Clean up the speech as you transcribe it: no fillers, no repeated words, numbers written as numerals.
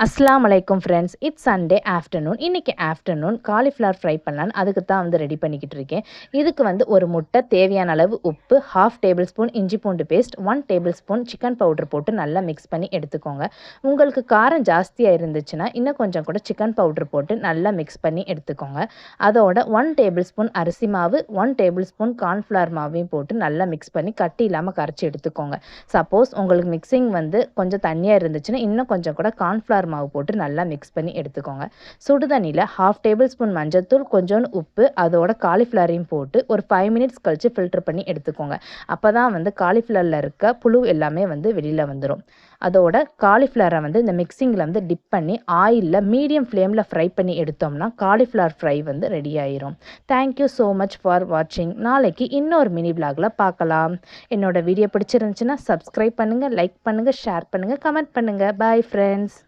அஸ்ஸலாமு அலைக்கும் friends. It's Sunday afternoon. இன்றைக்கி ஆஃப்டர்நூன் காலிஃப்ளவர் ஃப்ரை பண்ணலான்னு அதுக்கு தான் ரெடி பண்ணிக்கிட்டு இருக்கேன். இதுக்கு ஒரு முட்டை, தேவையான அளவு உப்பு, 1/2 டேபிள் ஸ்பூன் இஞ்சி பூண்டு paste, 1 table spoon chicken powder போட்டு நல்லா மிக்ஸ் பண்ணி எடுத்துக்கோங்க. உங்களுக்கு காரம் ஜாஸ்தியாக இருந்துச்சுன்னா இன்னும் கொஞ்சம் கூட சிக்கன் பவுடர் போட்டு நல்லா மிக்ஸ் பண்ணி எடுத்துக்கோங்க. அதோட 1 டேபிள் ஸ்பூன் அரிசி மாவு, 1 டேபிள் ஸ்பூன் கார்ன்ஃப்ளவர் மாவையும் போட்டு நல்லா மிக்ஸ் பண்ணி கட்டி இல்லாமல் கரைச்சி எடுத்துக்கோங்க. சப்போஸ் உங்களுக்கு மிக்சிங் கொஞ்சம் தண்ணியாக இருந்துச்சுன்னா இன்னும் கொஞ்சம் கூட கார்ன்ஃப்ளவர் மாவு போட்டு நல்லா மிக்ஸ் பண்ணி எடுத்துக்கோங்க. சுடு தண்ணியில் 1/2 டேபிள் ஸ்பூன் மஞ்சள்தூள், கொஞ்சோண்டு உப்பு, அதோட காலிஃப்ளவரையும் போட்டு ஒரு 5 மினிட்ஸ் கழித்து ஃபில்டர் பண்ணி எடுத்துக்கோங்க. அப்போ தான் காலிஃப்ளவரில் இருக்க புழு எல்லாமே வெளியில் வந்துடும். அதோட காலிஃப்ளவரை இந்த மிக்சிங்கில் டிப் பண்ணி ஆயிலில் மீடியம் ஃப்ளேமில் ஃப்ரை பண்ணி எடுத்தோம்னா காலிஃப்ளவர் ஃப்ரை ரெடி ஆயிரும். தேங்க்யூ ஸோ மச் ஃபார் வாட்சிங். நாளைக்கு இன்னொரு மினி விலாகில் பார்க்கலாம். என்னோட வீடியோ பிடிச்சிருந்துச்சுன்னா சப்ஸ்கிரைப் பண்ணுங்கள், லைக் பண்ணுங்கள், ஷேர் பண்ணுங்கள், கமெண்ட் பண்ணுங்கள். Bye friends.